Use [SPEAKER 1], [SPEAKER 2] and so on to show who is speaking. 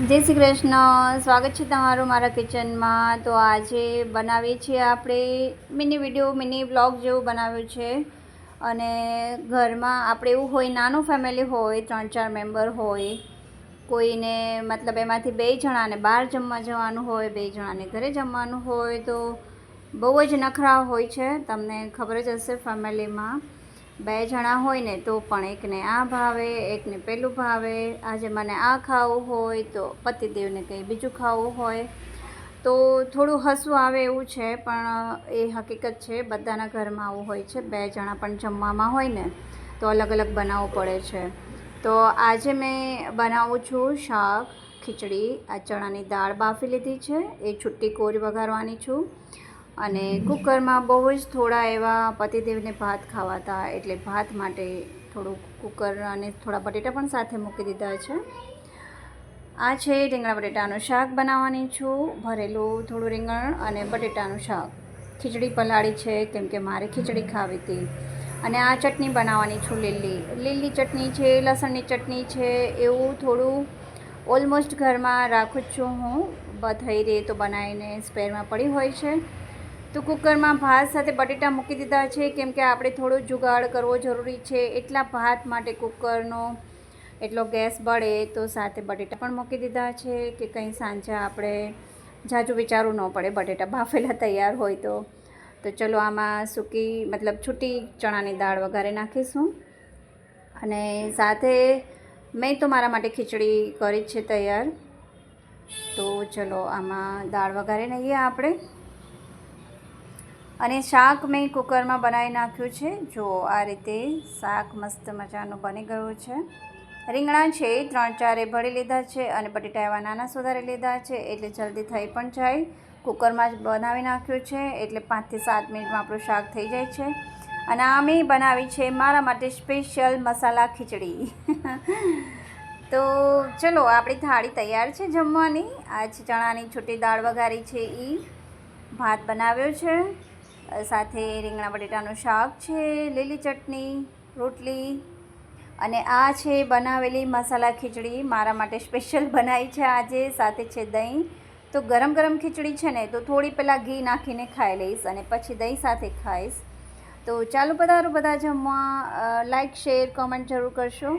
[SPEAKER 1] જય શ્રી કૃષ્ણ, સ્વાગત છે તમારું મારા કિચનમાં। તો આજે બનાવીએ છીએ આપણે મિની વિડીયો, મિની વ્લોગ જેવું બનાવ્યું છે। અને ઘરમાં આપણે એવું હોય, નાનું ફેમિલી હોય, 3-4 મેમ્બર હોય, કોઈને મતલબ એમાંથી 2 જણાને બહાર જમવા જવાનું હોય, 2 જણાને ઘરે જમવાનું હોય, તો બહુ જ નખરા હોય છે। તમને ખબર જ હશે, ફેમિલીમાં 2 જણા હોય ને તો પણ એકને આ ભાવે, એકને પેલું ભાવે। આજે મને આ ખાવું હોય તો પતિદેવને કંઈ બીજું ખાવું હોય, તો થોડું હસવું આવે એવું છે, પણ એ હકીકત છે, બધાના ઘરમાં આવું હોય છે। 2 જણા પણ જમવામાં હોય ને તો અલગ અલગ બનાવવું પડે છે। તો આજે મેં બનાવું છું શાક, ખીચડી। આ ચણાની દાળ બાફી લીધી છે, એ છૂટી કોરી વઘારવાની છું। અને કુકરમાં બહુ જ થોડા એવા પતિદેવને ભાત ખાવાતા, એટલે ભાત માટે થોડું કુકર અને થોડા બટેટા પણ સાથે મૂકી દીધા છે। આ છે રીંગણા બટેટાનું શાક બનાવવાની છું, ભરેલું થોડું રીંગણ અને બટેટાનું શાક। ખીચડી પલાળી છે, કેમ કે મારે ખીચડી ખાવી હતી। અને આ ચટણી બનાવવાની છું, લીલી ચટણી છે, લસણની ચટણી છે, એવું થોડું ઓલમોસ્ટ ઘરમાં રાખું જ છું હું। થઈ રહે તો બનાવીને સ્પેરમાં પડી હોય છે। તો કુકરમાં ભાત સાથે બટેટા મૂકી દીધા છે, કેમ કે આપણે થોડો જુગાડ કરવો જરૂરી છે। એટલા ભાત માટે કુકરનો એટલો ગેસ બળે, તો સાથે બટેટા પણ મૂકી દીધા છે, કે કંઈ સાંજે આપણે ઝાઝું વિચારવું ન પડે, બટેટા બાફેલા તૈયાર હોય તો। તો ચલો આમાં સૂકી મતલબ છૂટી ચણાની દાળ વઘારી નાખીશું। અને સાથે મેં તો મારા માટે ખીચડી કરી જ છે તૈયાર। તો ચલો આમાં દાળ વઘારી લઈએ આપણે। અને શાક મેં કુકરમાં બનાવી નાખ્યું છે। જો આ રીતે શાક મસ્ત મજાનું બની ગયું છે। રીંગણા છે 3-4 ભરી લીધા છે, અને બટેટા એવા નાના સુધારી લીધા છે, એટલે જલ્દી થઈ પણ જાય। કુકરમાં જ બનાવી નાખ્યું છે, એટલે 5 થી 7 મિનિટમાં આપણું શાક થઈ જાય છે। અને આ મેં બનાવી છે મારા માટે સ્પેશિયલ મસાલા ખીચડી। તો ચલો આપણી થાળી તૈયાર છે જમવાની। આ ચણાની છૂટી દાળ વઘારી છે, ભાત બનાવ્યો છે, સાથે રીંગણા બટેટાનું શાક છે, લીલી ચટણી, રોટલી, અને આ છે બનાવેલી મસાલા ખીચડી, મારા માટે સ્પેશિયલ બનાવી છે આજે। સાથે છે દહીં। તો ગરમ ગરમ ખીચડી છે ને, તો થોડી પહેલાં ઘી નાખીને ખાઈ લઈશ, અને પછી દહીં સાથે ખાઈશ। તો ચાલો પધારો બધા જમવા। લાઈક, શેર, કોમેન્ટ જરૂર કરશો।